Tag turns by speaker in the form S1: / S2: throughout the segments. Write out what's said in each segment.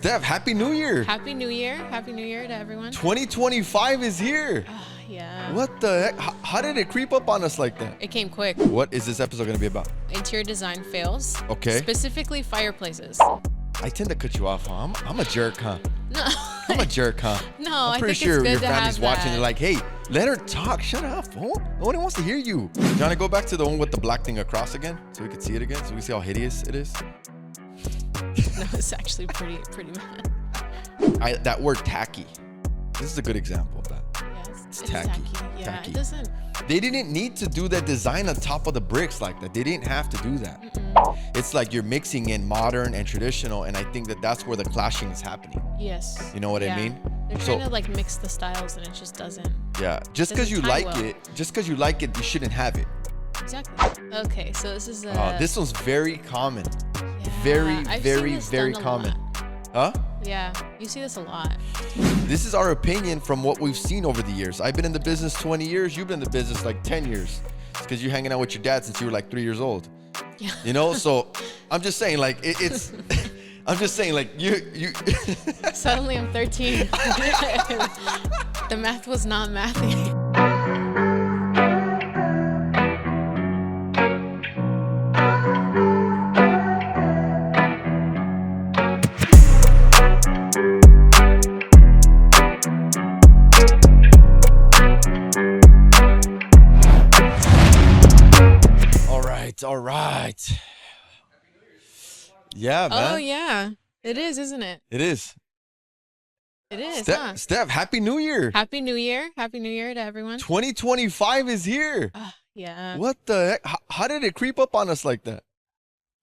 S1: Steph, Happy New Year.
S2: Happy New Year. Happy New Year to everyone.
S1: 2025 is here.
S2: Yeah.
S1: What the heck? How did it creep up on us like that?
S2: It came quick.
S1: What is this episode going to be about?
S2: Interior design fails.
S1: Okay.
S2: Specifically fireplaces.
S1: I tend to cut you off, huh? I'm a jerk, huh?
S2: No.
S1: I'm a jerk, huh?
S2: No,
S1: I'm pretty
S2: I think
S1: sure
S2: it's good
S1: your
S2: to
S1: family's
S2: have
S1: watching.
S2: that.
S1: They're like, hey, let her talk. Shut up, fool. Nobody wants to hear you. Johnny, go back to the one with the black thing across again so we can see it again, so we see how hideous it is.
S2: No, it's actually pretty bad.
S1: That word tacky. This is a good example of that.
S2: Yes,
S1: It's tacky.
S2: Yeah,
S1: Tacky.
S2: it doesn't.
S1: They didn't need to do that design on top of the bricks like that. They didn't have to do that. It's like you're mixing in modern and traditional, and I think that that's where the clashing is happening.
S2: Yes.
S1: You know what I mean?
S2: They're
S1: So-
S2: trying to like mix the styles, and it just doesn't.
S1: Yeah, just because you
S2: Doesn't tie
S1: like
S2: well.
S1: it, you shouldn't have it.
S2: Exactly. Okay, so this is
S1: This one's very common.
S2: yeah,
S1: Very,
S2: I've
S1: very,
S2: seen this
S1: very
S2: done a
S1: common.
S2: lot.
S1: Huh?
S2: Yeah, you see this a lot.
S1: This is our opinion from what we've seen over the years. I've been in the business 20 years. You've been in the business like 10 years. It's because you're hanging out with your dad since you were like 3 years old.
S2: Yeah.
S1: You know, so I'm just saying, like, it's. I'm just saying, like, you.
S2: Suddenly I'm 13. The math was not mathing.
S1: All right. Yeah, man.
S2: Oh yeah, it is, isn't it?
S1: It is.
S2: It is. Huh?
S1: Steph, Happy New Year.
S2: Happy New Year. Happy New Year to everyone.
S1: 2025 is here.
S2: Yeah.
S1: What the heck? How did it creep up on us like that?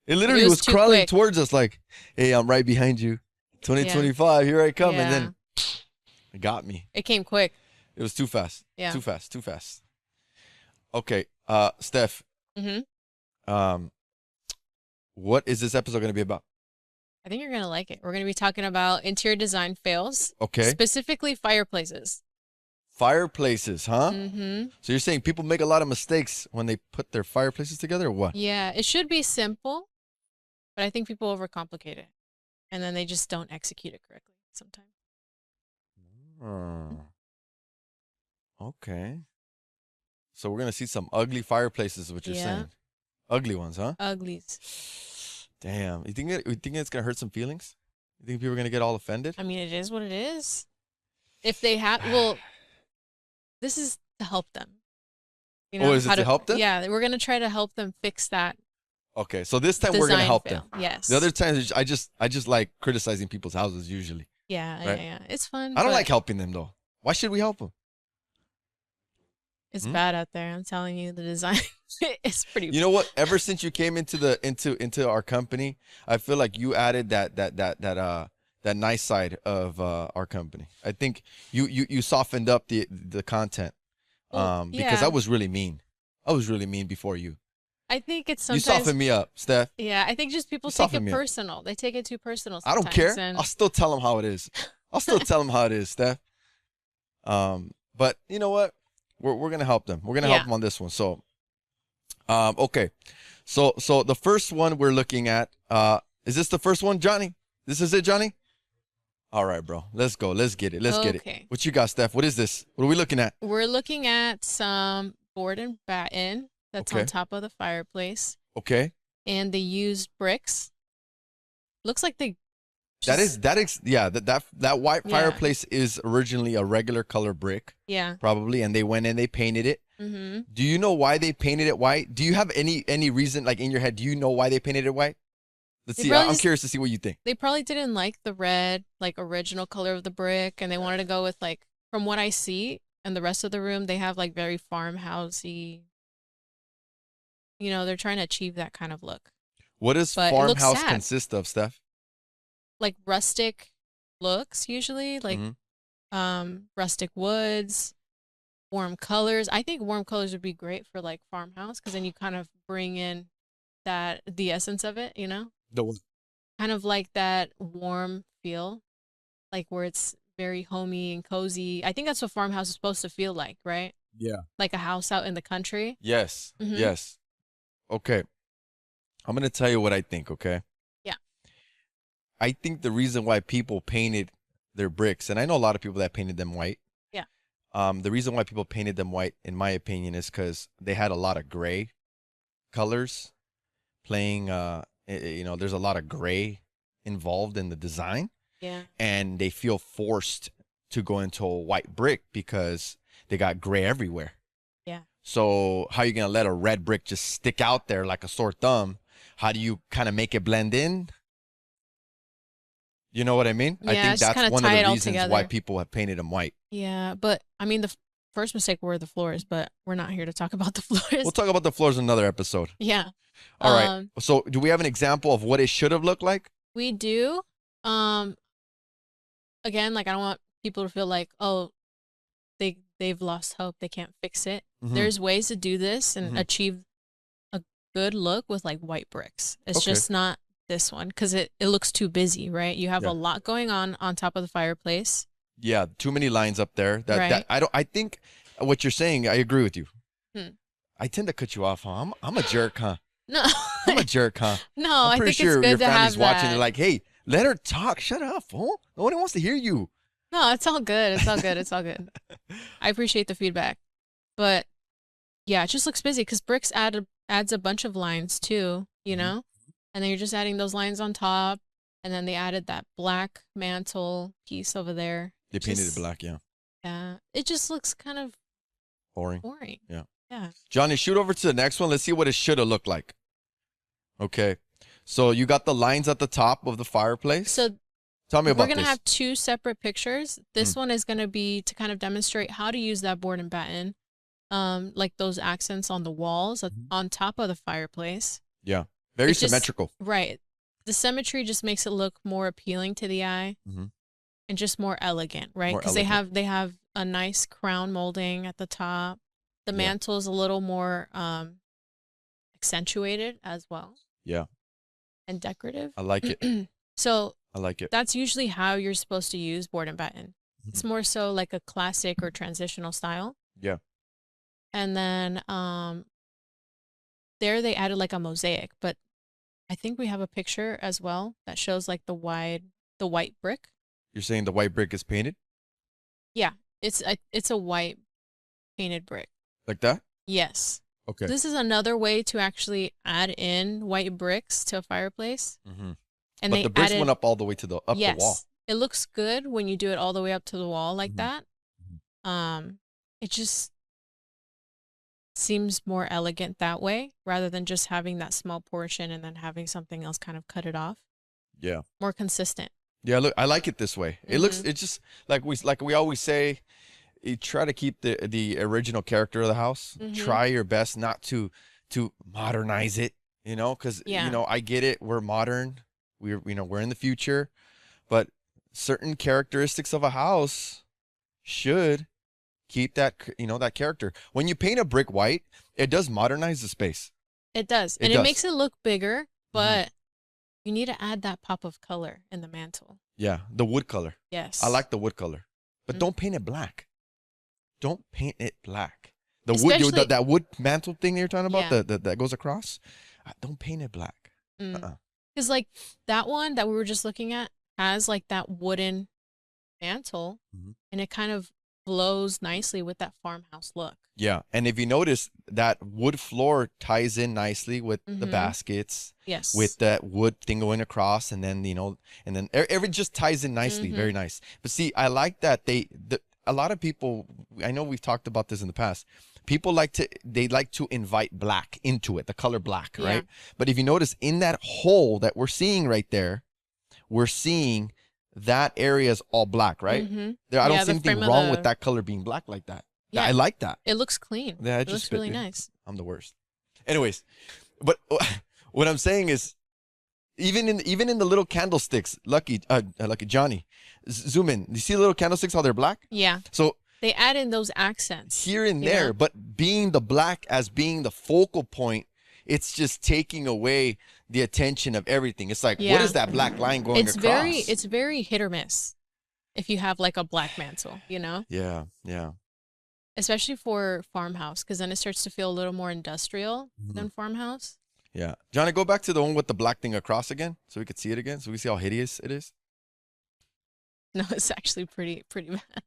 S1: It literally
S2: was
S1: was
S2: too
S1: crawling
S2: quick.
S1: towards us like, hey, I'm right behind you. 2025, here I come. And then it got me.
S2: It came quick.
S1: It was too fast.
S2: Yeah.
S1: Too fast. Okay, Steph,
S2: Mm-hmm.
S1: what is this episode going to be about?
S2: I think you're gonna like it. We're gonna be talking about interior design fails.
S1: Okay.
S2: Specifically fireplaces.
S1: Fireplaces, huh?
S2: Mm-hmm.
S1: So you're saying people make a lot of mistakes when they put their fireplaces together or what?
S2: Yeah, it should be simple, but I think people overcomplicate it, and then they just don't execute it correctly sometimes.
S1: Oh. Okay. So we're going to see some ugly fireplaces, is what you're
S2: Yeah.
S1: saying. Ugly ones, huh?
S2: Uglies.
S1: Damn. You think it's going to hurt some feelings? You think people are going to get all offended?
S2: I mean, it is what it is. If they have, well, this is to help them. You
S1: Oh, is it
S2: how
S1: to help them?
S2: Yeah, we're gonna try to help them fix that.
S1: Okay. So this time we're going to
S2: design
S1: help
S2: fail.
S1: them.
S2: Yes.
S1: The other times I just like criticizing people's houses usually.
S2: Yeah,
S1: right?
S2: yeah. It's fun.
S1: I don't
S2: but
S1: like helping them though. Why should we help them?
S2: It's bad out there. I'm telling you, the design is pretty.
S1: You know what? Ever since you came into our company, I feel like you added that nice side of our company. I think you softened up the content because
S2: yeah.
S1: I was really mean. I was really mean before you.
S2: I think it's
S1: You
S2: sometimes.
S1: softened me up, Steph.
S2: Yeah, I think just people
S1: You
S2: take
S1: softened
S2: it
S1: me up.
S2: personal. They take it too personal.
S1: I don't
S2: Sometimes,
S1: care.
S2: and-
S1: I'll still tell them how it is. I'll still tell them how it is, Steph. But you know what? We're gonna help them. We're gonna help them on this one. So, okay. So the first one we're looking at. Is this the first one, Johnny? This is it, Johnny? All right, bro. Let's go. Let's get it. Let's get it.
S2: Okay.
S1: What you got, Steph? What is this? What are we looking at?
S2: We're looking at some board and batten that's
S1: Okay.
S2: on top of the fireplace,
S1: Okay.
S2: and they used bricks. Looks like they.
S1: That white
S2: Yeah.
S1: fireplace is originally a regular color brick,
S2: Yeah.
S1: probably, and they went and they painted it.
S2: Mm-hmm.
S1: Do you know why they painted it white? Do you have any reason, like in your head? Do you know why they painted it white? Let's
S2: They
S1: see.
S2: probably
S1: I'm
S2: just-
S1: curious to see what you think.
S2: They probably didn't like the red, like original color of the brick, and they wanted to go with like, from what I see, and the rest of the room, they have like very farmhousey. You know, they're trying to achieve that kind of look,
S1: What does
S2: But it looks
S1: farmhouse
S2: sad.
S1: consist of, Steph?
S2: like rustic looks usually, like
S1: Mhm.
S2: rustic woods, warm colors. I think warm colors would be great for like farmhouse because then you kind of bring in the essence of it, you know? Kind of like that warm feel, like where it's very homey and cozy. I think that's what farmhouse is supposed to feel like, right?
S1: Yeah.
S2: Like a house out in the country.
S1: Yes.
S2: Mhm.
S1: Yes. Okay. I'm gonna tell you what I think. Okay.
S2: Yeah.
S1: I think the reason why people painted their bricks, and I know a lot of people that painted them white.
S2: Yeah.
S1: The reason why people painted them white, in my opinion, is because they had a lot of gray colors playing. There's a lot of gray involved in the design.
S2: Yeah.
S1: And they feel forced to go into a white brick because they got gray everywhere.
S2: Yeah.
S1: So how are you going to let a red brick just stick out there like a sore thumb? How do you kind of make it blend in? You know what I mean?
S2: Yeah,
S1: I think that's one of the reasons why people have painted them white.
S2: Yeah, but I mean, the first mistake were the floors, but we're not here to talk about the floors.
S1: We'll talk about the floors in another episode.
S2: Yeah.
S1: All right. So do we have an example of what it should have looked like?
S2: We do. Again, like I don't want people to feel like, oh, they've lost hope. They can't fix it.
S1: Mm-hmm.
S2: There's ways to do this and achieve a good look with like white bricks. It's just not this one because it looks too busy, right? You have a lot going on top of the fireplace. Yeah,
S1: too many lines up there. I think what you're saying, I agree with you. I tend to cut you off, huh? I'm a jerk, huh?
S2: No.
S1: I'm a jerk, huh?
S2: No,
S1: I'm pretty
S2: I think
S1: sure
S2: it's good
S1: your
S2: to
S1: family's
S2: have
S1: watching.
S2: that.
S1: They're like, hey, let her talk. Shut up, fool. Nobody wants to hear you.
S2: No, it's all good. It's all good. It's all good. I appreciate the feedback. But yeah, it just looks busy because bricks adds a bunch of lines too, you know? And then you're just adding those lines on top. And then they added that black mantle piece over there.
S1: They painted it black, yeah.
S2: Yeah. It just looks kind of
S1: boring.
S2: Yeah. Yeah.
S1: Johnny, shoot over to the next one. Let's see what it should have looked like. Okay. So you got the lines at the top of the fireplace.
S2: So
S1: tell me about this.
S2: We're going to have two separate pictures. This one is going to be to kind of demonstrate how to use that board and batten, like those accents on the walls on top of the fireplace.
S1: Yeah. Very symmetrical.
S2: Right. The symmetry just makes it look more appealing to the eye and just more elegant, right? Because they have a nice crown molding at the top. The mantle is a little more accentuated as well.
S1: Yeah.
S2: And decorative.
S1: I like it.
S2: So
S1: I like it.
S2: That's usually how you're supposed to use board and batten. It's more so like a classic or transitional style.
S1: Yeah.
S2: And then there they added like a mosaic, but I think we have a picture as well that shows like the white brick.
S1: You're saying the white brick is painted?
S2: Yeah, it's a white painted brick.
S1: Like that?
S2: Yes.
S1: Okay.
S2: This is another way to actually add in white bricks to a fireplace.
S1: And but the bricks went up all the way to the the wall.
S2: It looks good when you do it all the way up to the wall like that. It just seems more elegant that way rather than just having that small portion and then having something else kind of cut it off.
S1: Yeah.
S2: More consistent.
S1: Yeah, look, I like it this way. It looks, it's just like we always say, you try to keep the original character of the house. Try your best not to modernize it, you know, because you know, I get it. We're modern. We're in the future, but certain characteristics of a house should keep that, that character. When you paint a brick white, it does modernize the space.
S2: It does. And it makes it look bigger, but you need to add that pop of color in the mantle. Yeah, the wood color. Yes. I like the wood color. But don't paint it black. Don't paint it black. The wood, that wood mantle thing you're talking about, that goes across, don't paint it black. Because like that one that we were just looking at has like that wooden mantle, and it kind of flows nicely with that farmhouse look. Yeah, and if you notice, that wood floor ties in nicely with the baskets. Yes. With that wood thing going across, and then and then everything just ties in nicely. Very nice. But see, I like that a lot of people, I know we've talked about this in the past. People like to invite black into it, the color black, right? But if you notice, in that hole that we're seeing right there, we're seeing that area is all black, right? I don't see anything wrong with that color being black like that. Yeah, I like that. It looks clean. Yeah, it looks really nice. I'm the worst. Anyways, but what I'm saying is, even in the little candlesticks, Lucky Johnny, zoom in. You see the little candlesticks, how they're black? Yeah. So they add in those accents here and there, but being the black as being the focal point, it's just taking away the attention of everything. It's like, what is that black line going across? It's very hit or miss if you have like a black mantle, Yeah, yeah. Especially for farmhouse, because then it starts to feel a little more industrial than farmhouse.
S1: Yeah. Johnny, go back to the one with the black thing across again so we could see it again. So we see how hideous it is.
S2: No, it's actually pretty bad.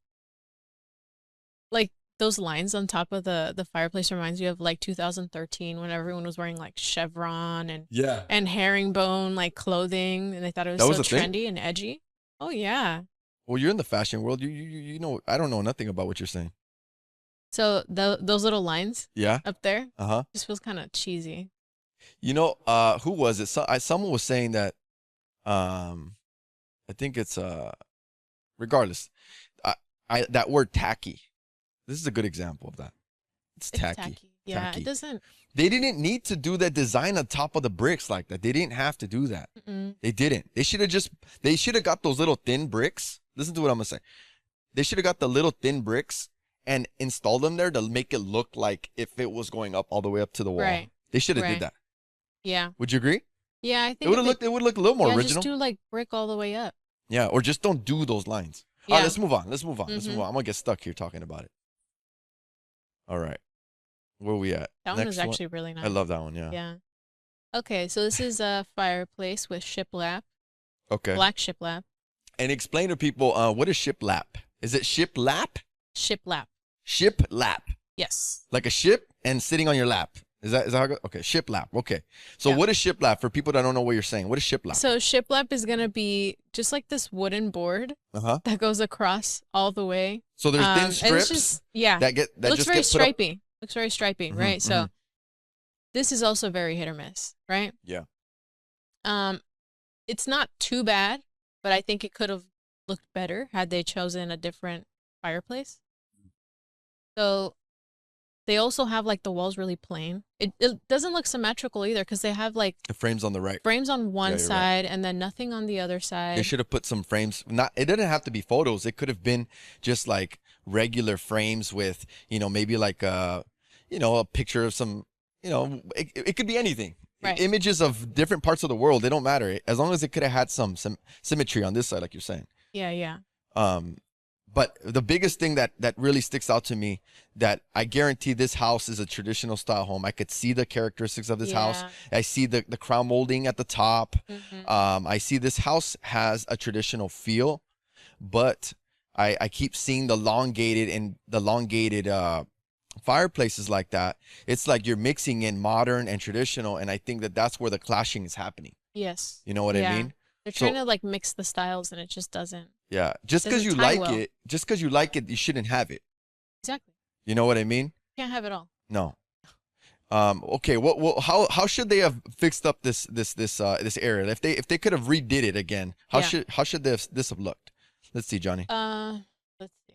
S2: Like those lines on top of the fireplace reminds you of like 2013 when everyone was wearing like chevron and herringbone like clothing and they thought it was so trendy and edgy. Oh yeah.
S1: Well, you're in the fashion world. You know, I don't know nothing about what you're saying.
S2: So those little lines up there just feels kind of cheesy.
S1: You know, who was it? Someone was saying that I think it's regardless. That word tacky. This is a good example of that. It's tacky.
S2: Yeah,
S1: tacky.
S2: It doesn't.
S1: They didn't need to do that design on top of the bricks like that. They didn't have to do that. They didn't. They should have got those little thin bricks. Listen to what I'm going to say. They should have got the little thin bricks and installed them there to make it look like if it was going up all the way up to the wall. Right. They should have did that. Yeah. Would you agree?
S2: Yeah, I think
S1: it would look a little more original.
S2: Just do like brick all the way up.
S1: Yeah, or just don't do those lines. Yeah. All right, let's move on. Let's move on. I'm going to get stuck here talking about it. All right. Where are we at?
S2: That one was actually really nice.
S1: I love that one, yeah.
S2: Yeah. Okay, so this is a fireplace with shiplap.
S1: Okay.
S2: Black shiplap. And
S1: explain to people, what is shiplap? Is it shiplap?
S2: Shiplap.
S1: Shiplap.
S2: Yes.
S1: Like a ship and sitting on your lap. Is that how it goes? Okay, shiplap. Okay. So what is shiplap for people that don't know what you're saying? What is shiplap?
S2: So shiplap is going to be just like this wooden board that goes across all the way.
S1: So there's thin strips
S2: that looks very stripy. Looks very stripy, right? So this is also very hit or miss, right?
S1: Yeah.
S2: It's not too bad, but I think it could have looked better had they chosen a different fireplace. So they also have like the walls really plain. It doesn't look symmetrical either because they have like
S1: the frames on the right.
S2: Frames on one side and then nothing on the other side.
S1: They should have put some frames. It didn't have to be photos. It could have been just like regular frames with, maybe like a picture of some, it could be anything. Right. Images of different parts of the world. They don't matter as long as it could have had some symmetry on this side, like you're saying.
S2: Yeah, yeah.
S1: But the biggest thing that really sticks out to me, that I guarantee this house is a traditional style home. I could see the characteristics of this house. I see the crown molding at the top. I see this house has a traditional feel, but I keep seeing the elongated fireplaces like that. It's like you're mixing in modern and traditional, and I think that's where the clashing is happening.
S2: Yes.
S1: You know what I mean?
S2: They're trying to like mix the styles, and it just doesn't.
S1: Yeah, just because you like it, you shouldn't have it.
S2: Exactly.
S1: You know what I mean?
S2: Can't have it all.
S1: No. Okay. How should they have fixed up this area? If they could have redid it again, how should this have looked? Let's see, Johnny.
S2: Let's see.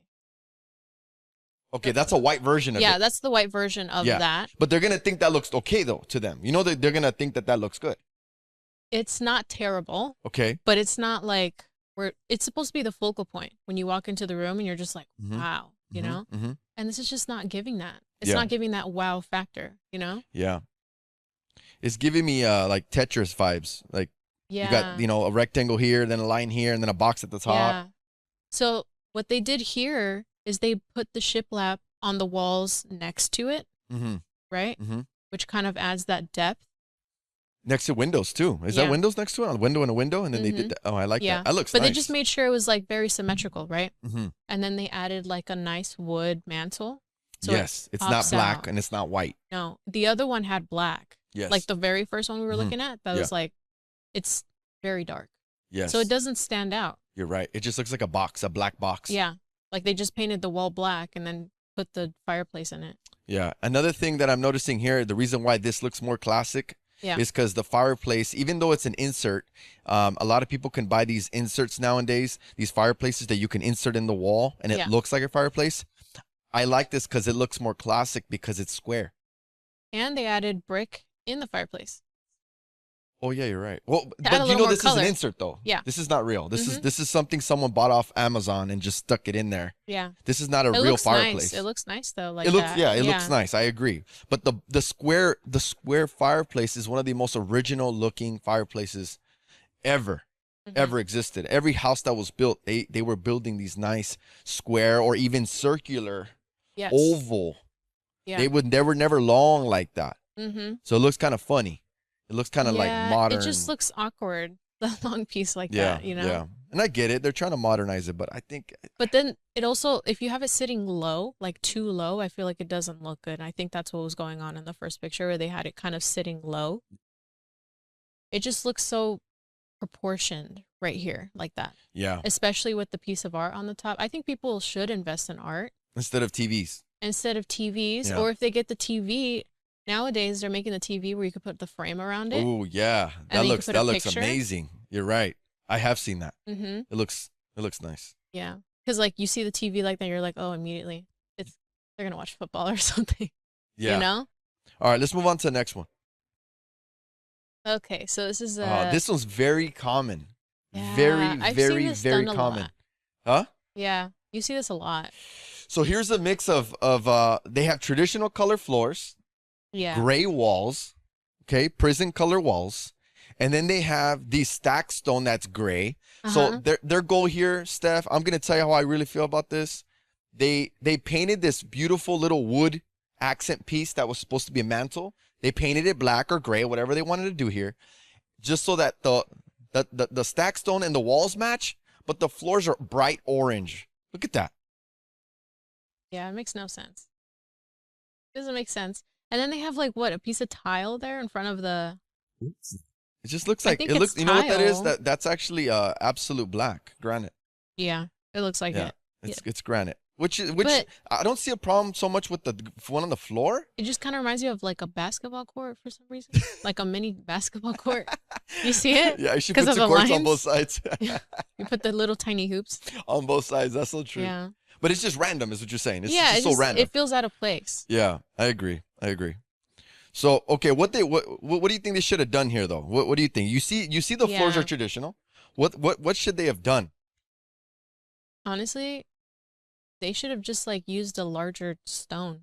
S1: Okay, that's a white version of it.
S2: Yeah, that's the white version of that.
S1: But they're gonna think that looks okay though to them. They're gonna think that looks good.
S2: It's not terrible.
S1: Okay.
S2: But it's not like it's supposed to be the focal point when you walk into the room and you're just like, wow, you know? And this is just not giving that. It's not giving that wow factor,
S1: Yeah. It's giving me like Tetris vibes. Like you got, a rectangle here, then a line here, and then a box at the top.
S2: Yeah. So what they did here is they put the shiplap on the walls next to it, right? Which kind of adds that depth.
S1: Next to windows too. Is that windows next to it? A window and a window, and then they did that. Oh, I like that. That looks nice.
S2: But they just made sure it was like very symmetrical, right? And then they added like a nice wood mantle. So
S1: yes, it's not black and it's not white.
S2: No, the other one had black.
S1: Yes.
S2: Like the very first one we were looking at, that was like, it's very dark.
S1: Yes.
S2: So it doesn't stand out.
S1: You're right. It just looks like a black box.
S2: Yeah. Like they just painted the wall black and then put the fireplace in it.
S1: Yeah. Another thing that I'm noticing here, the reason why this looks more classic is because the fireplace, even though it's an insert, a lot of people can buy these inserts nowadays, these fireplaces that you can insert in the wall and it looks like a fireplace. I like this because it looks more classic because it's square.
S2: And they added brick in the fireplace.
S1: Oh yeah, you're right. Well, but this is an insert though.
S2: Yeah.
S1: This is not real. This is something someone bought off Amazon and just stuck it in there.
S2: Yeah.
S1: This is not a real fireplace.
S2: Nice. It looks nice though. Like
S1: it looks nice. I agree. But the square fireplace is one of the most original looking fireplaces ever existed. Every house that was built, they were building these nice square or even circular, oval. Yeah. They were never long like that. So it looks kind of funny. It looks kind of like modern.
S2: It just looks awkward. The long piece like
S1: yeah,
S2: that, you know?
S1: Yeah. And I get it. They're trying to modernize it, but I think.
S2: But then it also, if you have it sitting low, like too low, I feel like it doesn't look good. I think that's what was going on in the first picture where they had it kind of sitting low. It just looks so proportioned right here like that.
S1: Yeah.
S2: Especially with the piece of art on the top. I think people should invest in art.
S1: Instead of TVs.
S2: Yeah. Or if they get the TV, nowadays they're making the TV where you could put the frame around it.
S1: Oh, yeah. That looks amazing. You're right. I have seen that.
S2: Mm-hmm.
S1: It looks nice.
S2: Yeah. Because like you see the TV like that, you're like, oh, immediately they're going to watch football or something.
S1: Yeah.
S2: You know?
S1: All right, let's move on to the next one.
S2: Okay, so this is
S1: this one's very common.
S2: Yeah,
S1: very common. Huh?
S2: Yeah, you see this a lot.
S1: So here's a mix of they have traditional color floors, gray walls, okay, prison color walls, and then they have the stacked stone that's gray. So their goal here, Steph, I'm gonna tell you how I really feel about this. They painted this beautiful little wood accent piece that was supposed to be a mantle. They painted it black or gray, whatever they wanted to do here, just so that the stacked stone and the walls match, but the floors are bright orange. Look at that.
S2: Yeah, it makes no sense. It doesn't make sense. And then they have like what, a piece of tile there in front of the.
S1: It just looks like it looks. You know what that is? That's actually absolute black granite.
S2: Yeah, it looks like it.
S1: It's granite. Which I don't see a problem so much with the one on the floor.
S2: It just kind of reminds you of like a basketball court for some reason, like a mini basketball court. You see it?
S1: Yeah, you should put the courts on both sides.
S2: You put the little tiny hoops
S1: on both sides. That's so true.
S2: Yeah,
S1: but it's just random, is what you're saying. It's just so random.
S2: It feels out of place.
S1: Yeah, I agree. So okay, what do you think they should have done here though? What do you think? You see the floors are traditional. What should they have done?
S2: Honestly, they should have just like used a larger stone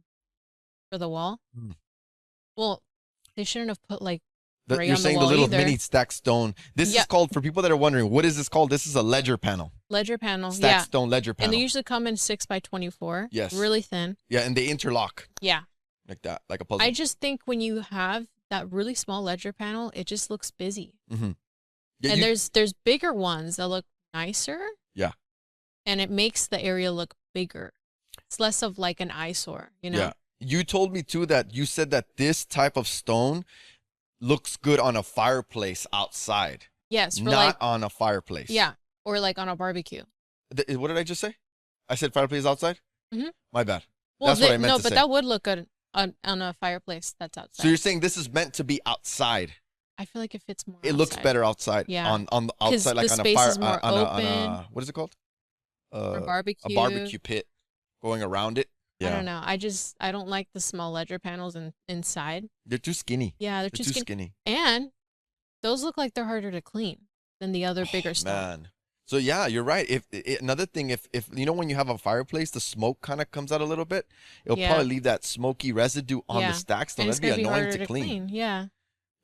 S2: for the wall. Well, they shouldn't have put like
S1: you're saying the little mini stacked stone. This is called, for people that are wondering, what is this called? This is a ledger panel.
S2: Ledger panel.
S1: Stacked stone ledger panel.
S2: And they usually come in 6x24.
S1: Yes.
S2: Really thin.
S1: Yeah, and they interlock.
S2: Yeah.
S1: Like that, like a puzzle.
S2: I just think when you have that really small ledger panel, it just looks busy. Yeah, and there's bigger ones that look nicer.
S1: Yeah.
S2: And it makes the area look bigger. It's less of like an eyesore, you know?
S1: Yeah. You told me too that you said that this type of stone looks good on a fireplace outside.
S2: Yes.
S1: Not on a fireplace.
S2: Yeah. Or like on a barbecue.
S1: What did I just say? I said fireplace outside? My bad.
S2: Well,
S1: that's what I meant to say.
S2: No, but that would look good on a fireplace that's outside.
S1: So you're saying this is meant to be outside?
S2: I feel like it fits more.
S1: It looks better outside.
S2: Yeah.
S1: On the outside, like on a fire, on a what is it called?
S2: A barbecue.
S1: A barbecue pit going around it. Yeah.
S2: I don't know. I don't like the small ledger panels inside.
S1: They're too skinny.
S2: Yeah, they're too skinny. And those look like they're harder to clean than the other bigger stuff.
S1: Man. So yeah, you're right. Another thing, if you know when you have a fireplace, the smoke kind of comes out a little bit. It'll probably leave that smoky residue on the stacks. So that'd be annoying to clean.
S2: Yeah.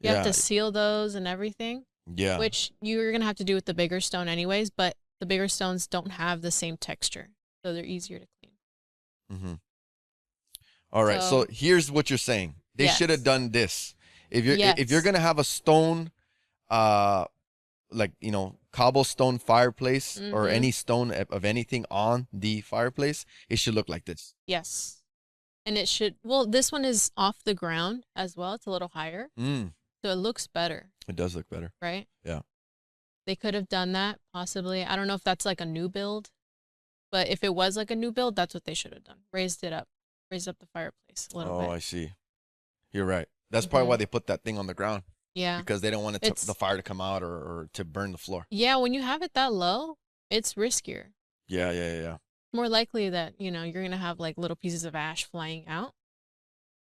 S2: You have to seal those and everything.
S1: Yeah.
S2: Which you're gonna have to do with the bigger stone anyways, but the bigger stones don't have the same texture, so they're easier to clean.
S1: All right. So here's what you're saying. They should have done this. If you're gonna have a stone, like cobblestone fireplace or any stone of anything on the fireplace, it should look like this.
S2: Yes. And it should. Well, this one is off the ground as well. It's a little higher, so it looks better.
S1: It does look better,
S2: right?
S1: Yeah.
S2: They could have done that possibly. I don't know if that's like a new build, but if it was like a new build, that's what they should have done. Raised up the fireplace a little bit.
S1: Oh, I see. You're right. That's probably why they put that thing on the ground.
S2: Yeah.
S1: Because they don't want the fire to come out or to burn the floor.
S2: Yeah, when you have it that low, it's riskier.
S1: Yeah.
S2: More likely that, you're going to have like little pieces of ash flying out.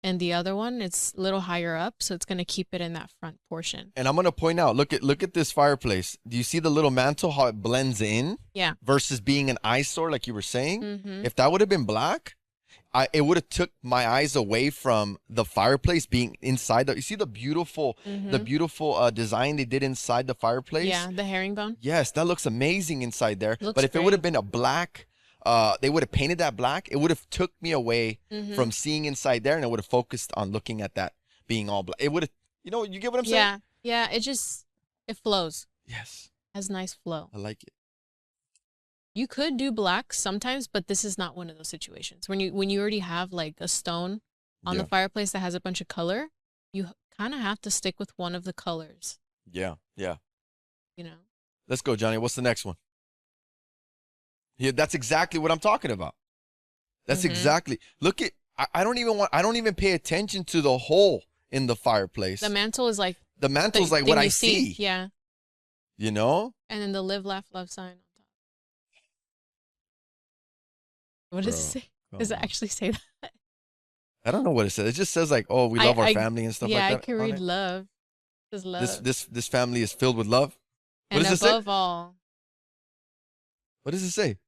S2: And the other one, it's a little higher up, so it's going to keep it in that front portion.
S1: And I'm going to point out, look at this fireplace. Do you see the little mantle, how it blends in?
S2: Yeah.
S1: Versus being an eyesore, like you were saying? If that would have been black, it would have took my eyes away from the fireplace being inside. You see the beautiful design they did inside the fireplace?
S2: Yeah, the herringbone.
S1: Yes, that looks amazing inside there.
S2: But
S1: if it would have been a black, they would have painted that black. It would have took me away from seeing inside there, and I would have focused on looking at that being all black. It would have You know, you get what I'm saying?
S2: Yeah. It flows.
S1: Yes.
S2: Has nice flow.
S1: I like it.
S2: You could do black sometimes, but this is not one of those situations. When you already have like a stone on the fireplace that has a bunch of color, you kind of have to stick with one of the colors.
S1: Yeah.
S2: You know.
S1: Let's go, Johnny. What's the next one? Yeah, that's exactly what I'm talking about. That's exactly. Look at. I don't even pay attention to the hole in the fireplace.
S2: The mantle is like.
S1: The mantle's like what I see.
S2: Yeah.
S1: You know.
S2: And then the live, laugh, love sign on top. What does it say? Does it actually say that?
S1: I don't know what it says. It just says like, oh, we love our family and stuff like that.
S2: Yeah, I can read love. It says love.
S1: This family is filled with love.
S2: What does it say? And above all.
S1: What does it say?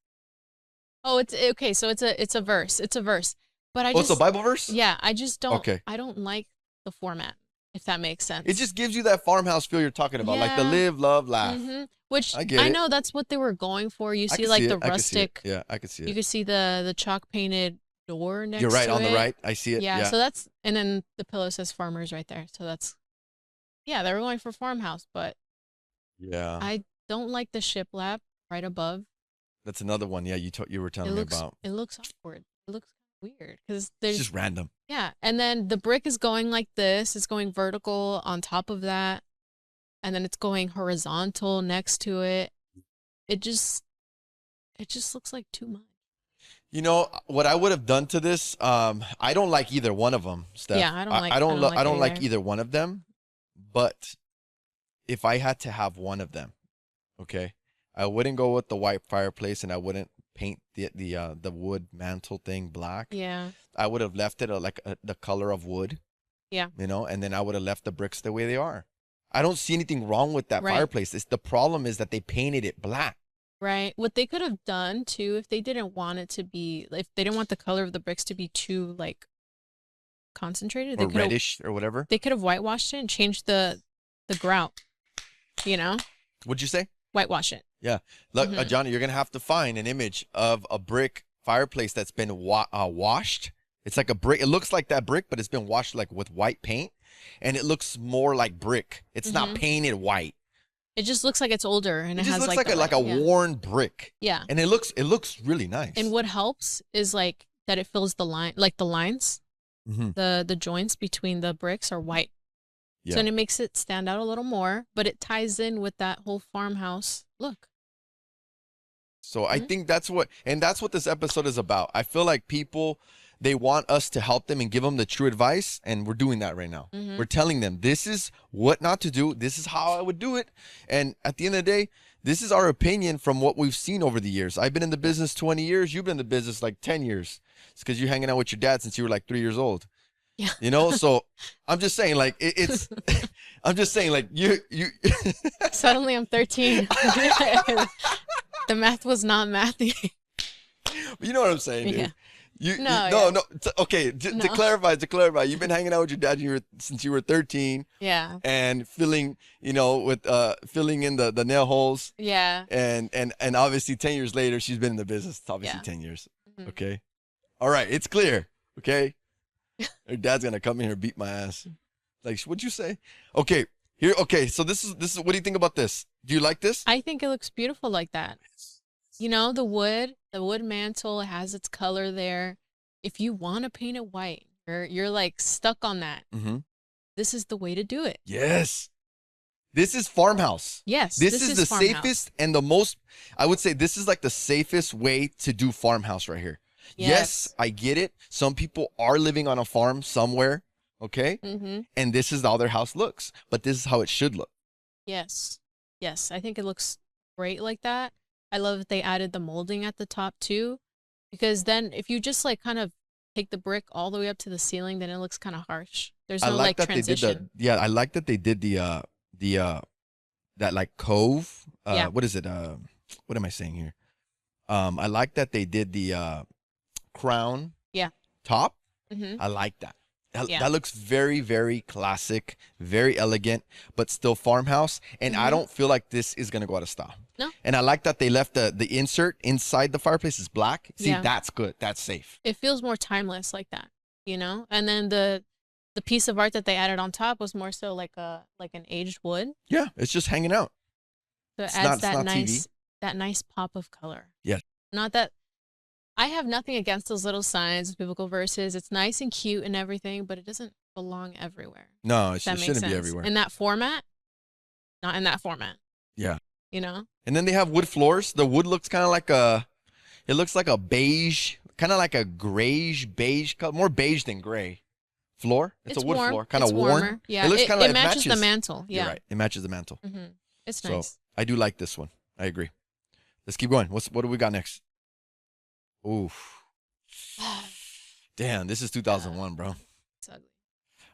S2: Oh, it's okay. So it's a verse. It's a verse. But
S1: it's a Bible verse?
S2: Yeah, I just don't. Okay. I don't like the format, if that makes sense.
S1: It just gives you that farmhouse feel you're talking about, like the live, love, laugh.
S2: Which I know that's what they were going for. You see, like the rustic.
S1: Yeah, I could see it.
S2: You could see the chalk painted door next to it.
S1: You're right, on the right. I see it.
S2: Yeah, so that's, and then the pillow says farmers right there. So that's, they were going for farmhouse, but I don't like the shiplap right above.
S1: That's another one. Yeah, you were telling me about.
S2: It looks awkward. It looks weird because there's
S1: just random.
S2: Yeah, and then the brick is going like this. It's going vertical on top of that, and then it's going horizontal next to it. It just looks like too much.
S1: You know what I would have done to this? I don't like either one of them, Steph.
S2: Yeah, I don't
S1: like either one of them. But if I had to have one of them, okay, I wouldn't go with the white fireplace, and I wouldn't paint the wood mantle thing black.
S2: Yeah.
S1: I would have left it the color of wood.
S2: Yeah.
S1: You know, and then I would have left the bricks the way they are. I don't see anything wrong with that fireplace. The problem is that they painted it black.
S2: Right. What they could have done too, if they didn't want it to be, if they didn't want the color of the bricks to be too like concentrated,
S1: or reddish or whatever,
S2: they could have whitewashed it and changed the grout. You know.
S1: What'd you say?
S2: Whitewash it.
S1: Yeah. Look, Johnny, you're going to have to find an image of a brick fireplace that's been washed. It's like a brick. It looks like that brick, but it's been washed like with white paint, and it looks more like brick. It's not painted white.
S2: It just looks like it's older, and it
S1: just
S2: has
S1: looks like a worn brick.
S2: Yeah.
S1: And it looks really nice.
S2: And what helps is like that it fills the line, like the lines, the joints between the bricks are white. Yeah. So and it makes it stand out a little more, but it ties in with that whole farmhouse look.
S1: So I think that's what this episode is about. I feel like people, they want us to help them and give them the true advice, and we're doing that right now. We're telling them this is what not to do. This is how I would do it. And at the end of the day, this is our opinion from what we've seen over the years. I've been in the business 20 years. You've been in the business like 10 years. It's because you're hanging out with your dad since you were like 3 years old. Yeah. You know, so I'm just saying like it's I'm just saying like you
S2: suddenly I'm 13. The math was not mathy.
S1: You know what I'm saying, dude?
S2: Yeah.
S1: No. Okay, to clarify, you've been hanging out with your dad since you were 13.
S2: Yeah.
S1: And filling in the nail holes.
S2: Yeah.
S1: And obviously 10 years later, she's been in the business. It's obviously 10 years. Okay. All right, it's clear. Okay. Her dad's gonna come in here and beat my ass. Like, what'd you say? Okay. Here. Okay. So this is. What do you think about this? Do you like this?
S2: I think it looks beautiful like that. You know, the wood mantle has its color there. If you want to paint it white, you're like stuck on that. This is the way to do it.
S1: Yes. This is farmhouse.
S2: Yes.
S1: This is the safest and the most. I would say this is like the safest way to do farmhouse right here. Yes, I get it. Some people are living on a farm somewhere, okay? And this is how their house looks, but this is how it should look.
S2: Yes. Yes, I think it looks great like that. I love that they added the molding at the top too, because then if you just like kind of take the brick all the way up to the ceiling, then it looks kind of harsh. There's no like transition.
S1: I like that they did that like cove. What is it? What am I saying here? I like that they did the crown top. I like that. That looks very, very classic, very elegant, but still farmhouse. And I don't feel like this is gonna go out of style.
S2: No.
S1: And I like that they left the insert inside the fireplace is black. See, that's good. That's safe.
S2: It feels more timeless like that, you know. And then the the piece of art that they added on top was more so like an aged wood.
S1: Yeah, it's just hanging out.
S2: So it adds that nice pop of color.
S1: Yeah.
S2: Not that I have nothing against those little signs, biblical verses. It's nice and cute and everything, but it doesn't belong everywhere.
S1: No, it shouldn't be everywhere.
S2: In that format, not in that format.
S1: Yeah.
S2: You know?
S1: And then they have wood floors. The wood looks kind of like it looks like a beige, kind of like a grayish beige color, more beige than gray floor. It's a wood
S2: warm.
S1: floor, kind of worn.
S2: Yeah,
S1: it looks kind of
S2: it matches the mantle. Yeah,
S1: you're right. It matches the mantle.
S2: Mm-hmm. It's nice.
S1: So I do like this one. I agree. Let's keep going. What do we got next? Oof. Damn, this is 2001, bro.
S2: It's ugly.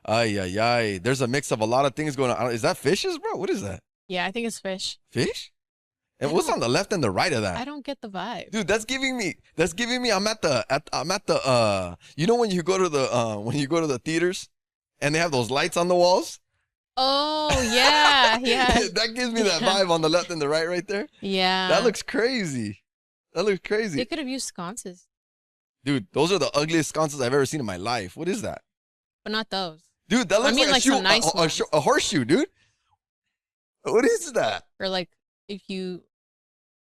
S1: Ay, ay, ay. There's a mix of a lot of things going on. Is that fishes, bro? What is that?
S2: Yeah, I think it's fish.
S1: Fish? And what's on the left and the right of that?
S2: I don't get the vibe.
S1: Dude, that's giving me I'm at the you know when you go to the theaters and they have those lights on the walls?
S2: Oh, yeah. Yeah.
S1: That gives me that vibe on the left and the right there.
S2: Yeah.
S1: That looks crazy.
S2: They could have used sconces.
S1: Dude, those are the ugliest sconces I've ever seen in my life. What is that?
S2: But not those.
S1: Dude, that looks like a shoe,
S2: some nice
S1: a horseshoe, dude. What is that?
S2: Or like if you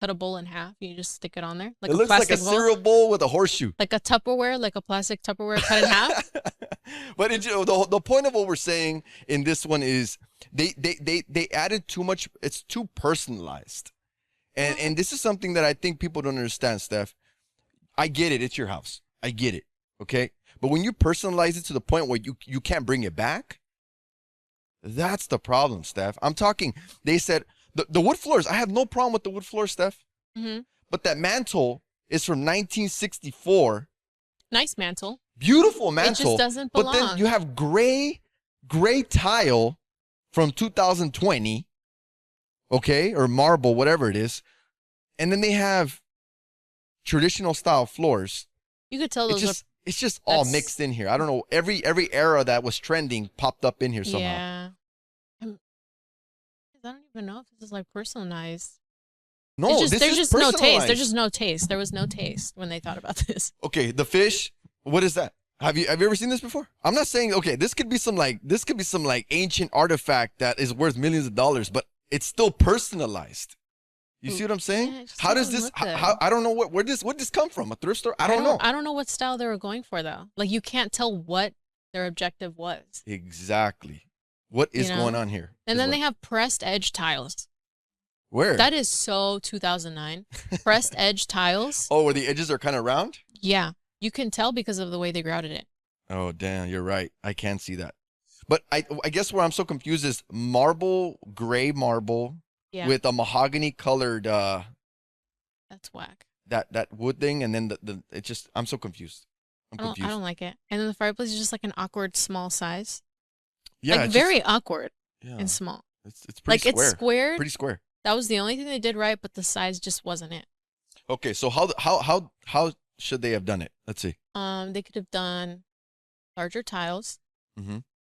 S2: cut a bowl in half, you just stick it on there. Like
S1: it looks like a cereal bowl with a horseshoe.
S2: Like a Tupperware, like a plastic Tupperware cut in half.
S1: But the point of what we're saying in this one is they added too much. It's too personalized. And this is something that I think people don't understand, Steph. I get it. It's your house. I get it. Okay? But when you personalize it to the point where you can't bring it back, that's the problem, Steph. I'm talking, they said, the wood floors, I have no problem with the wood floor, Steph.
S2: Mm-hmm.
S1: But that mantle is from 1964.
S2: Nice mantle.
S1: Beautiful mantle.
S2: It just doesn't belong.
S1: But then you have gray tile from 2020, okay, or marble, whatever it is. And then they have traditional style floors.
S2: You could tell those
S1: it's just all mixed in here. I don't know. Every era that was trending popped up in here somehow.
S2: Yeah. I don't even know if this is like personalized.
S1: No,
S2: there's just no taste. There's just no taste. There was no taste when they thought about this.
S1: Okay, the fish. What is that? Have you ever seen this before? I'm not saying this could be some ancient artifact that is worth millions of dollars, but it's still personalized. You see what I'm saying?
S2: Yeah,
S1: how does this? How I don't know where this come from? A thrift store? I don't know.
S2: I don't know what style they were going for though. Like you can't tell what their objective was.
S1: Exactly. What is going on here?
S2: And then they have pressed edge tiles.
S1: Where?
S2: That is so 2009. Pressed edge tiles.
S1: Oh, where the edges are kind of round?
S2: Yeah. You can tell because of the way they grouted it.
S1: Oh, damn. You're right. I can see that. But I guess where I'm so confused is gray marble with a mahogany colored.
S2: That's whack.
S1: That wood thing. And then I'm so confused. I'm confused.
S2: I don't like it. And then the fireplace is just like an awkward small size.
S1: Yeah.
S2: Like very awkward and small.
S1: It's pretty square.
S2: It's squared.
S1: Pretty square.
S2: That was the only thing they did right, but the size just wasn't it.
S1: Okay, so how should they have done it? Let's see.
S2: They could have done larger tiles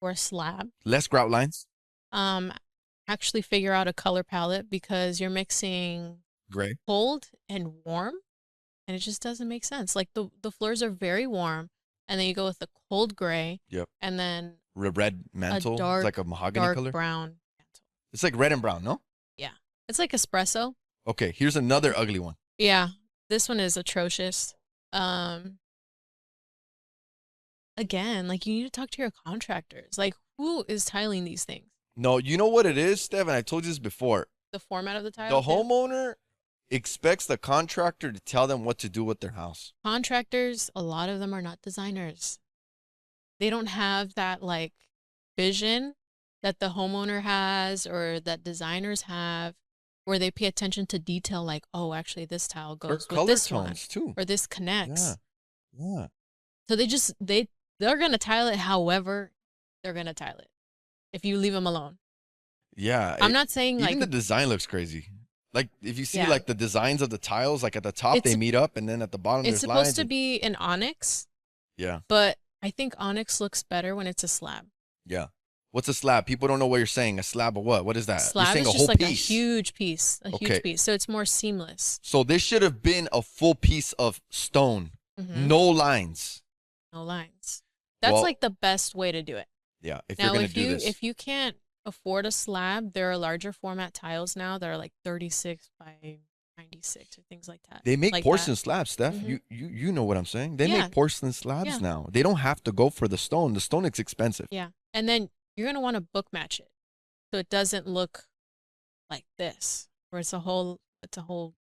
S2: or a slab.
S1: Less grout lines.
S2: Actually figure out a color palette because you're mixing
S1: gray,
S2: cold, and warm, and it just doesn't make sense. Like the floors are very warm, and then you go with the cold gray.
S1: Yep.
S2: And then
S1: red mantle. It's like a mahogany color.
S2: Brown mantle.
S1: It's like red and brown, no?
S2: Yeah. It's like espresso.
S1: Okay, here's another ugly one.
S2: Yeah, this one is atrocious. Again, like you need to talk to your contractors. Like who is tiling these things? No,
S1: you know what it is, Steph, and I told you this before.
S2: The format of the tile?
S1: The homeowner expects the contractor to tell them what to do with their house.
S2: Contractors, a lot of them are not designers. They don't have that like vision that the homeowner has or that designers have, where they pay attention to detail, like, oh, actually this tile goes with this one
S1: too.
S2: or this connects.
S1: Yeah.
S2: So they're gonna tile it however they're gonna tile it if you leave them alone.
S1: Yeah.
S2: I'm not saying
S1: even the design looks crazy. Like if you see like the designs of the tiles, like at the top they meet up and then at the bottom there's lines.
S2: It's supposed to be an onyx.
S1: Yeah.
S2: But I think onyx looks better when it's a slab.
S1: Yeah. What's a slab? People don't know what you're saying. A slab of what? What is that?
S2: Slab is just like a huge piece. Huge piece. So it's more seamless.
S1: So this should have been a full piece of stone. No lines.
S2: No lines. That's like the best way to do it.
S1: Yeah, if
S2: Now,
S1: you're gonna do this.
S2: if you can't afford a slab, there are larger format tiles now that are like 36 by 96 or things like that.
S1: They make
S2: like
S1: porcelain
S2: that.
S1: slabs, Steph. You know what I'm saying? They
S2: Yeah.
S1: make porcelain slabs
S2: Yeah.
S1: now. They don't have to go for the stone. The stone is expensive.
S2: Yeah. And then you're gonna want to book match it so it doesn't look like this, where it's a whole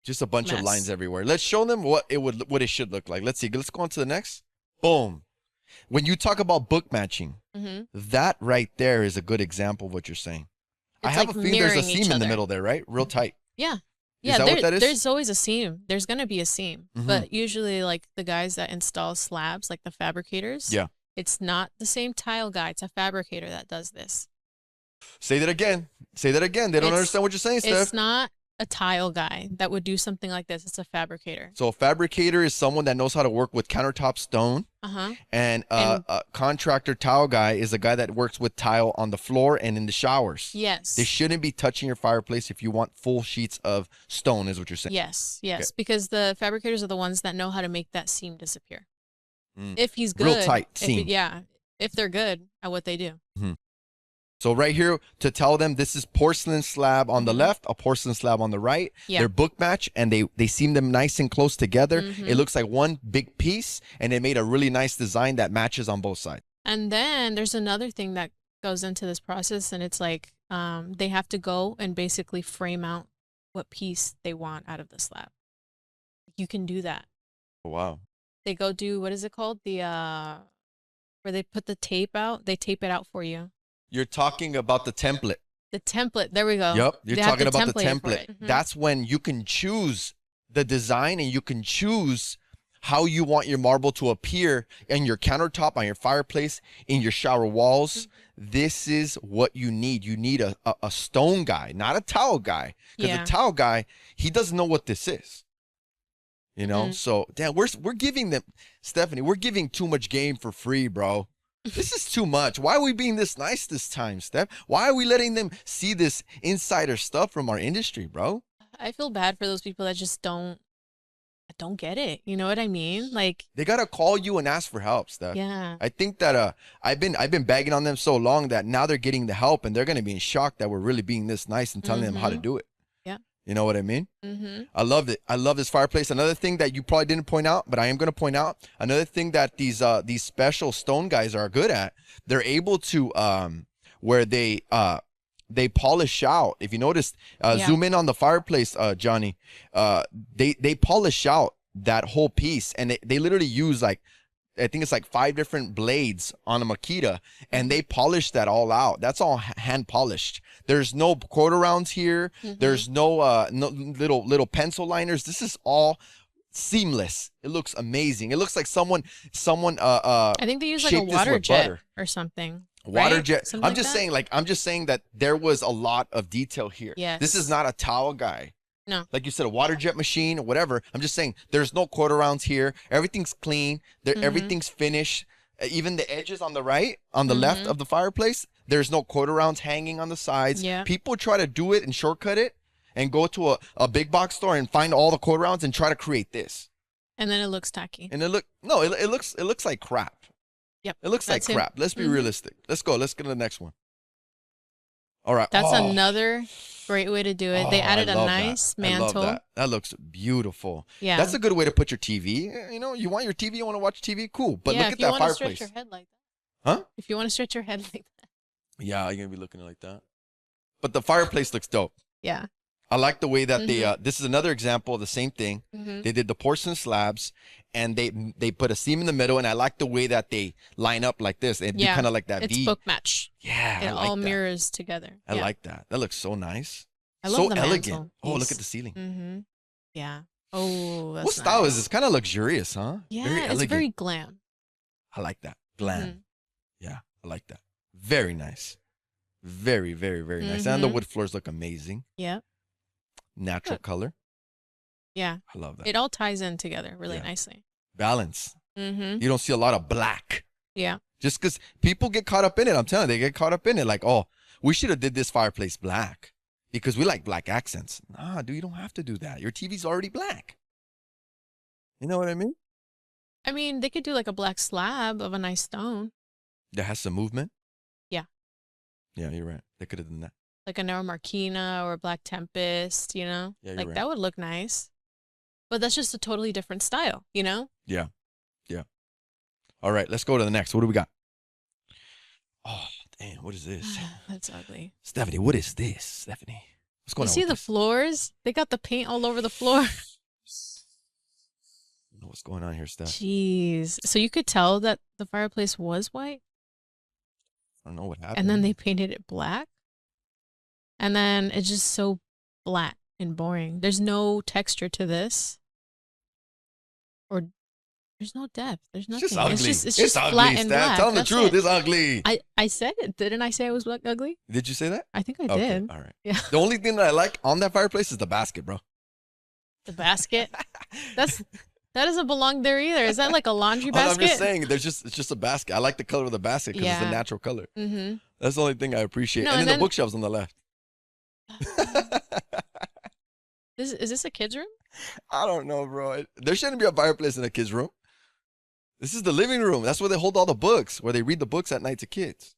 S1: just a bunch
S2: mess.
S1: of lines everywhere. Let's show them what it should look like. Let's see. Let's go on to the next. Boom. When you talk about book matching, that right there is a good example of what you're saying. I have a feeling there's a seam in the middle there, right? Real tight.
S2: Yeah.
S1: Is that what that is?
S2: There's always a seam. There's going to be a seam. But usually, like, the guys that install slabs, like the fabricators, it's not the same tile guy. It's a fabricator that does this.
S1: Say that again. Say that again. They don't understand what you're saying, Steph.
S2: It's not a tile guy that would do something like this. It's a fabricator.
S1: So a fabricator is someone that knows how to work with countertop stone. And a contractor tile guy is a guy that works with tile on the floor and in the showers.
S2: Yes.
S1: They shouldn't be touching your fireplace if you want full sheets of stone, is what you're saying.
S2: Yes, yes. Okay. Because the fabricators are the ones that know how to make that seam disappear.
S1: Mm.
S2: If he's good.
S1: Real tight seam.
S2: If they're good at what they do.
S1: So right here, to tell them this is porcelain slab on the left, a porcelain slab on the right. They're book match, and they seam them nice and close together. It looks like one big piece, and they made a really nice design that matches on both sides.
S2: And then there's another thing that goes into this process, and it's like they have to go and basically frame out what piece they want out of the slab. You can do that.
S1: Oh, wow.
S2: They go do, what is it called? The where they put the tape out. They tape it out for you.
S1: You're talking about the template.
S2: The template. There we go.
S1: Yep. You're talking about the template. That's when you can choose the design, and you can choose how you want your marble to appear in your countertop, on your fireplace, in your shower walls. This is what you need. You need a stone guy, not a tile guy. Because the tile guy, he doesn't know what this is. You know? So, damn, we're giving them, Stephanie, we're giving too much game for free, bro. This is too much. Why are we being this nice this time, Steph? Why are we letting them see this insider stuff from our industry, bro?
S2: I feel bad for those people that just don't get it. You know what I mean? Like,
S1: they gotta call you and ask for help, Steph.
S2: Yeah.
S1: I think that I've been bagging on them so long that now they're getting the help, and they're gonna be in shock that we're really being this nice and telling them how to do it.
S2: Yeah.
S1: You know what I mean? I loved it. I love this fireplace. Another thing that you probably didn't point out, but I am going to point out, another thing that these special stone guys are good at, they're able to where they polish out. If you notice, zoom in on the fireplace, Johnny. They polish out that whole piece, and they literally use, like, I think it's like 5 different blades on a Makita, and they polish that all out. That's all hand polished. There's no quarter rounds here. There's no no little pencil liners. This is all seamless. It looks amazing. It looks like someone I
S2: think they use like a water jet or something.
S1: Water jet.
S2: Something
S1: I'm just saying that there was a lot of detail here.
S2: Yes.
S1: This is not a towel guy.
S2: No.
S1: Like you said, a water jet machine or whatever. I'm just saying there's no quarter rounds here. Everything's clean. Everything's finished. Even the edges on the right, on the left of the fireplace, there's no quarter rounds hanging on the sides.
S2: Yeah.
S1: People try to do it and shortcut it and go to a big box store and find all the quarter rounds and try to create this.
S2: And then it looks tacky.
S1: And it looks like crap.
S2: Yep.
S1: It looks like crap. Let's be realistic. Let's go. Let's get to the next one. All right.
S2: That's another great way to do it. They added a nice mantle.
S1: I love that. That looks beautiful.
S2: Yeah.
S1: That's a good way to put your TV. You know, you want your TV, you want to watch TV, cool. But look at that fireplace.
S2: If you want to stretch your head like that.
S1: Huh?
S2: If you want to stretch your head like that.
S1: Yeah, you're going to be looking like that. But the fireplace looks dope.
S2: Yeah.
S1: I like the way that they, this is another example of the same thing. They did the porcelain slabs, and they put a seam in the middle, and I like the way that they line up like this. They do kind of like that
S2: it's
S1: V.
S2: book match.
S1: Yeah,
S2: it all mirrors together.
S1: I like that. That looks so nice.
S2: I love the
S1: elegant.
S2: mantle.
S1: Oh, look at the ceiling.
S2: Yeah. Oh, that's
S1: what style is this? Kind of luxurious, huh?
S2: Yeah,
S1: very elegant.
S2: It's very glam.
S1: I like that. Glam. Yeah, I like that. Very nice. Very, very, very nice. And the wood floors look amazing.
S2: Yeah.
S1: Natural color.
S2: Yeah.
S1: I love that.
S2: It all ties in together really nicely.
S1: Balance. You don't see a lot of black.
S2: Yeah.
S1: Just because people get caught up in it. I'm telling you, they get caught up in it. Like, oh, we should have did this fireplace black because we like black accents. Nah, dude, you don't have to do that. Your TV's already black. You know what I mean?
S2: I mean, they could do like a black slab of a nice stone.
S1: That has some movement. Yeah, you're right. They could have done that.
S2: Like a Nero Marquina or a Black Tempest, you know?
S1: Yeah, you're
S2: like
S1: right.
S2: that would look nice. But that's just a totally different style, you know?
S1: Yeah. Yeah. All right, let's go to the next. What do we got? Oh, damn, what is this?
S2: That's ugly.
S1: Stephanie, what is this? Stephanie. What's going on?
S2: You see the floors? They got the paint all over the floor.
S1: I don't know what's going on here, Steph.
S2: Jeez. So you could tell that the fireplace was white?
S1: I don't know what happened.
S2: And then they painted it black? And then it's just so flat and boring. There's no texture to this. Or there's no depth. There's nothing.
S1: It's just ugly.
S2: It's just
S1: ugly,
S2: flat and
S1: Steph.
S2: black.
S1: Tell them the
S2: That's
S1: truth.
S2: it.
S1: It's ugly.
S2: I said it. Didn't I say it was ugly?
S1: Did you say that?
S2: I think I
S1: Okay,
S2: did.
S1: all right.
S2: Yeah.
S1: The only thing that I like on that fireplace is the basket, bro.
S2: The basket? That doesn't belong there either. Is that like a laundry basket?
S1: I'm just saying, it's just a basket. I like the color of the basket because it's a natural color.
S2: Mm-hmm.
S1: That's the only thing I appreciate.
S2: No,
S1: and then the bookshelves on the left.
S2: Is this a kid's room?
S1: I don't know, bro. There shouldn't be a fireplace in a kid's room. This is the living room. That's where they hold all the books, where they read the books at night to kids.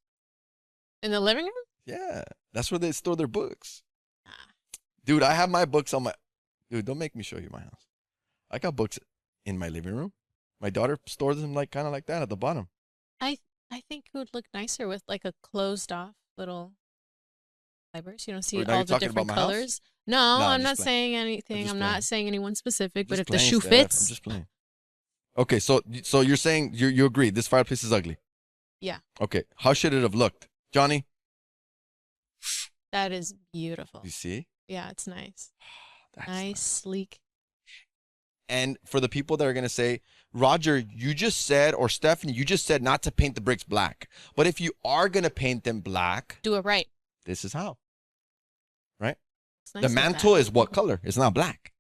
S2: In the living room?
S1: Yeah. That's where they store their books. Dude, I have my books on my... Dude, don't make me show you my house. I got books in my living room. My daughter stores them like kind of like that at the bottom.
S2: I think it would look nicer with like a closed off little library. So you don't see
S1: Now
S2: all
S1: you're
S2: the
S1: talking
S2: different
S1: about my house?
S2: colors. No, I'm not saying anything. I'm not saying anyone specific, but if the shoe
S1: Steph.
S2: fits.
S1: I'm just playing. Okay, so you're saying you agree this fireplace is ugly?
S2: Yeah.
S1: Okay, how should it have looked? Johnny?
S2: That is beautiful.
S1: You see?
S2: Yeah, it's nice.
S1: That's
S2: nice, sleek.
S1: And for the people that are going to say, Roger, you just said, or Stephanie, you just said not to paint the bricks black. But if you are going to paint them black,
S2: do it right.
S1: This is how. Right?
S2: Nice
S1: the mantle is what color? It's not black.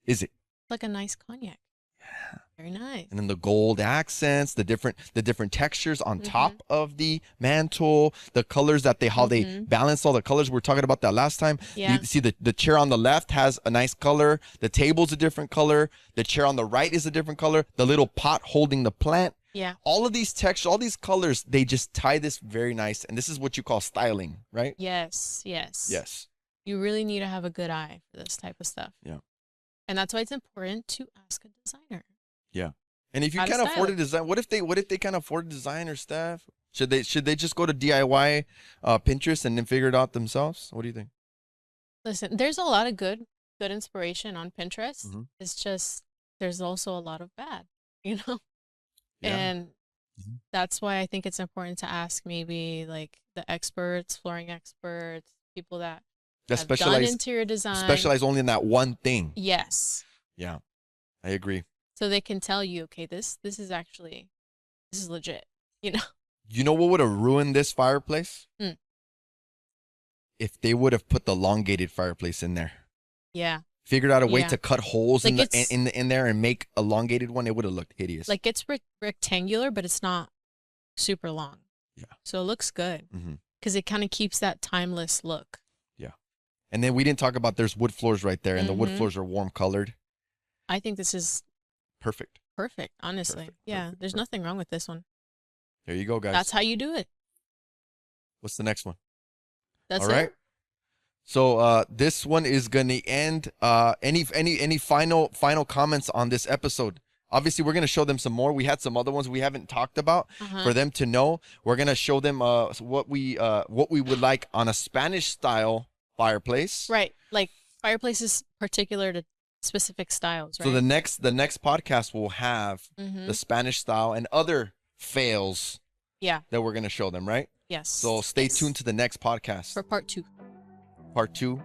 S1: Is it?
S2: Like a nice cognac. Yeah. Very nice.
S1: And then the gold accents, the different textures on top of the mantle, the colors that how they balance all the colors. We were talking about that last time.
S2: Yeah.
S1: You see the chair on the left has a nice color. The table's a different color. The chair on the right is a different color. The little pot holding the plant.
S2: Yeah.
S1: All of these textures, all these colors, they just tie this very nice. And this is what you call styling, right?
S2: Yes, yes.
S1: Yes.
S2: You really need to have a good eye for this type of stuff.
S1: Yeah.
S2: And that's why it's important to ask a designer.
S1: Yeah. And if you can't afford a design, what if they can't afford a designer, Steph? Should they just go to DIY Pinterest and then figure it out themselves? What do you think?
S2: Listen, there's a lot of good inspiration on Pinterest. It's just there's also a lot of bad, you know? Yeah. And that's why I think it's important to ask maybe like the experts, flooring experts, people that
S1: specialize
S2: done interior design.
S1: Specialize only in that one thing.
S2: Yes.
S1: Yeah. I agree.
S2: So they can tell you, okay, this is legit, you know?
S1: You know what would have ruined this fireplace? If they would have put the elongated fireplace in there.
S2: Yeah.
S1: Figured out a way to cut holes
S2: like
S1: in there and make elongated one, it would have looked hideous.
S2: Like it's rectangular, but it's not super long.
S1: Yeah.
S2: So it looks good because it kind of keeps that timeless look.
S1: Yeah. And then we didn't talk about there's wood floors right there, and the wood floors are warm colored.
S2: I think this is
S1: perfect.
S2: Perfect, honestly. There's nothing wrong with this one.
S1: There you go, guys.
S2: That's how you do it.
S1: What's the next one?
S2: That's
S1: all right.
S2: it.
S1: So this one is gonna end. Any final comments on this episode? Obviously, we're gonna show them some more. We had some other ones we haven't talked about for them to know. We're gonna show them what we would like on a Spanish style fireplace.
S2: Right, like fireplaces particular to specific styles. Right.
S1: So the next podcast will have the Spanish style and other fails.
S2: Yeah.
S1: That we're gonna show them, right?
S2: Yes.
S1: So stay tuned to the next podcast
S2: for part 2.
S1: Part 2.